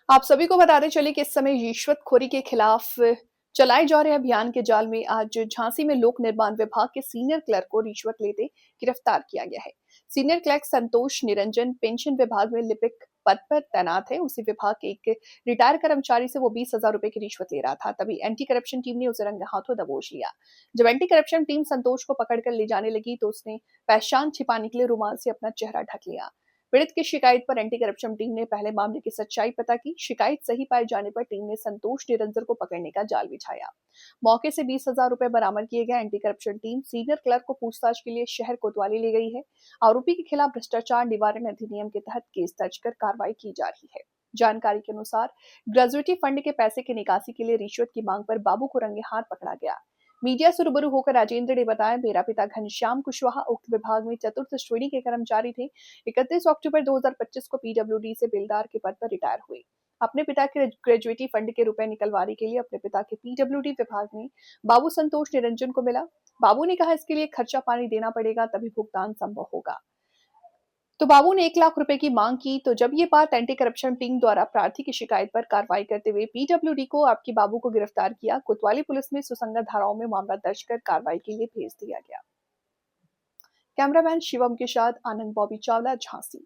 आप सभी को बताते चले कि इस समय रिश्वतखोरी के खिलाफ चलाए जा रहे अभियान के जाल में आज झांसी में लोक निर्माण विभाग के सीनियर क्लर्क को रिश्वत लेते गिरफ्तार किया गया है। सीनियर क्लर्क संतोष निरंजन पेंशन विभाग में लिपिक पद पर तैनात है। उसी विभाग के एक रिटायर कर्मचारी से वो 20,000 रुपए की रिश्वत ले रहा था। तभी एंटी करप्शन टीम ने उसे रंगे हाथों दबोच लिया। जब एंटी करप्शन टीम संतोष को पकड़कर ले जाने लगी तो उसने पहचान छिपाने के लिए रुमाल से अपना चेहरा ढक लिया। पीड़ित की शिकायत पर एंटी करप्शन टीम ने पहले मामले की सच्चाई पता की। शिकायत सही पाए जाने पर टीम ने संतोष निरंजन को पकड़ने का जाल बिछाया। मौके से 20,000 रुपए बरामद किए गए। Anti corruption team senior clerk को पूछताछ के लिए शहर कोतवाली ले गई है। आरोपी के खिलाफ भ्रष्टाचार निवारण अधिनियम के तहत केस दर्ज कर कार्रवाई की जा रही है। जानकारी के अनुसार ग्रेजुएटी फंड के पैसे की निकासी के लिए रिश्वत की मांग पर बाबू को रंगे हाथ पकड़ा गया। मीडिया से रूबरू होकर राजेंद्र ने बताया, मेरा पिता घनश्याम कुशवाहा उक्त विभाग में चतुर्थ श्रेणी के कर्मचारी थे। 31 अक्टूबर 2025 को पीडब्ल्यूडी से बेलदार के पद पर रिटायर हुए। अपने पिता के ग्रेजुएटी फंड के रुपए निकलवाने के लिए अपने पिता के पीडब्ल्यूडी विभाग में बाबू संतोष निरंजन को मिला। बाबू ने कहा इसके लिए खर्चा पानी देना पड़ेगा तभी भुगतान संभव होगा। तो बाबू ने 1 लाख रुपए की मांग की। तो जब ये बात एंटी करप्शन टीम द्वारा प्रार्थी की शिकायत पर कार्रवाई करते हुए पीडब्ल्यूडी को आपकी बाबू को गिरफ्तार किया। कोतवाली पुलिस में सुसंगत धाराओं में मामला दर्ज कर कार्रवाई के लिए भेज दिया गया। कैमरामैन शिवम के साथ आनंद बॉबी चावला, झांसी।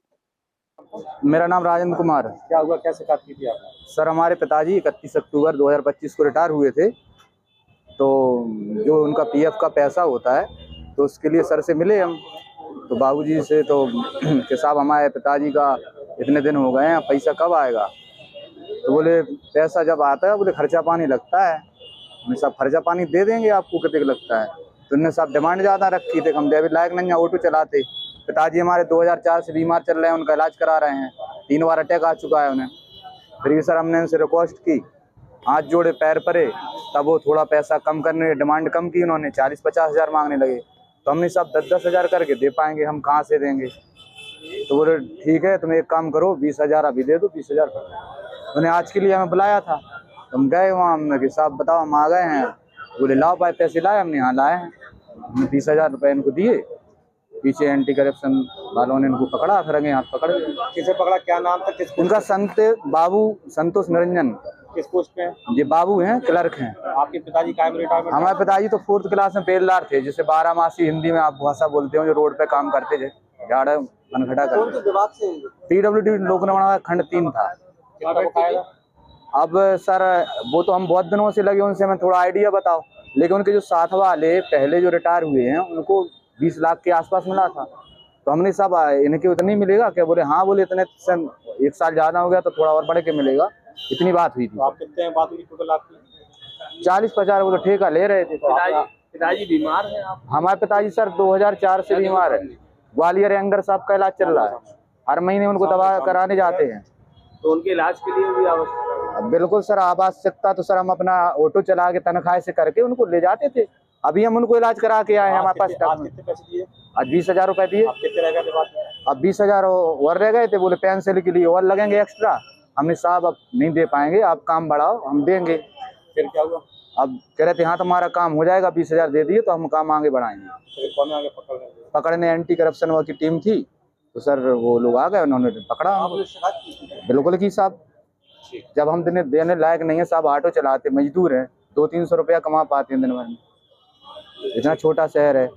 मेरा नाम राजेंद्र कुमार है। क्या हुआ, क्या शिकायत की थी आपने? सर, हमारे पिताजी 31 अक्टूबर 2025 को रिटायर हुए थे। तो जो उनका पीएफ का पैसा होता है तो उसके लिए सर से मिले हम। तो बाबूजी से तो कि साहब हमारे पिताजी का इतने दिन हो गए हैं, पैसा कब आएगा? तो बोले पैसा जब आता है, बोले खर्चा पानी लगता है। हमने साहब खर्चा पानी दे देंगे आपको, कितने लगता है? तो उन्होंने साहब डिमांड ज़्यादा रखी थी, हम डेबिट लायक नहीं है, ऑटो चलाते। पिताजी हमारे 2004 से बीमार चल रहे हैं, उनका इलाज करा रहे हैं। 3 बार अटैक आ चुका है उन्हें। फिर भी सर हमने उनसे रिक्वेस्ट की, हाथ जोड़े पैर परे, तब वो थोड़ा पैसा कम करने डिमांड कम की। उन्होंने 40-50 हज़ार मांगने लगे। तो हमने सब 10-10 हज़ार करके दे पाएंगे, हम कहाँ से देंगे? तो बोले ठीक है, तुम एक काम करो, 20 हज़ार अभी दे दो, 20 हज़ार कर दो। उन्हें आज के लिए हमें बुलाया था। हम गए वहाँ, हमने कि साहब बताओ हम आ गए हैं। बोले लाओ भाई पैसे लाए। हमने यहाँ लाए हैं। हमने 20 हज़ार रुपये इनको दिए। पीछे एंटी करप्शन वालों ने इनको पकड़ा, फिर रंगे हाथ पकड़ गए। किसे पकड़ा, क्या नाम था, किस उनका बाबू संतोष निरंजन। किस पोस्ट पे हैं? ये बाबू हैं, क्लर्क हैं। आपके पिताजी कायम रिटायरमेंट? हमारे पिताजी तो 4th क्लास में बेलदार थे, जिसे 12 मासी हिंदी में आप भाषा बोलते हो, जो रोड पे काम करते थे, झाड़ा मनखड़ा करते। विभाग से पीडब्ल्यूडी लोक निर्माण खंड 3 था। अब सर वो तो हम बहुत दिनों से लगे, उनसे हमें थोड़ा आइडिया बताओ। लेकिन उनके जो साथ वाले पहले जो रिटायर हुए हैं उनको 20 लाख के आसपास मिला था। तो हमने साहब इनके उतनी मिलेगा क्या? बोले हाँ। बोले इतने 1 साल ज़्यादा हो गया तो थोड़ा और बढ़ के मिलेगा। इतनी बात हुई थी। तो आप कितने बात हुई टोटल आपकी? 40-50 वो तो ठेका ले रहे थे। पिताजी बीमार हैं आप? हमारे पिताजी सर 2004 से बीमार है। ग्वालियर एंगर साहब का इलाज चल रहा है। हर महीने उनको दवा कराने जाते हैं। तो उनके इलाज के लिए भी आवश्यक? बिल्कुल सर, आवश्यकता तो सर हम अपना ऑटो चला के तनख्वाह से करके उनको ले जाते थे। अभी हम उनको इलाज करा के आए हैं। हमारे पास कितने पैसे दिए? आज 20 हज़ार रुपये दिए। कितने रह गए? अब 20 हज़ार और रह गए थे। बोले पेंसिल के लिए और लगेंगे एक्स्ट्रा। हमने साहब अब नहीं दे पाएंगे, आप काम बढ़ाओ, हम देंगे। फिर क्या हुआ? अब कह रहे थे हाँ तुम्हारा काम हो जाएगा, 20 हज़ार दे दिए तो हम काम आगे बढ़ाएंगे। फिर कौन आगे पकड़ने एंटी करप्शन की टीम थी। तो सर वो लोग आ गए, उन्होंने पकड़ा। बिल्कुल की साहब, जब हम देने लायक नहीं है साहब, ऑटो चलाते, मजदूर हैं, 200-300 रुपया कमा पाते हैं दिन भर में। इतना छोटा शहर है।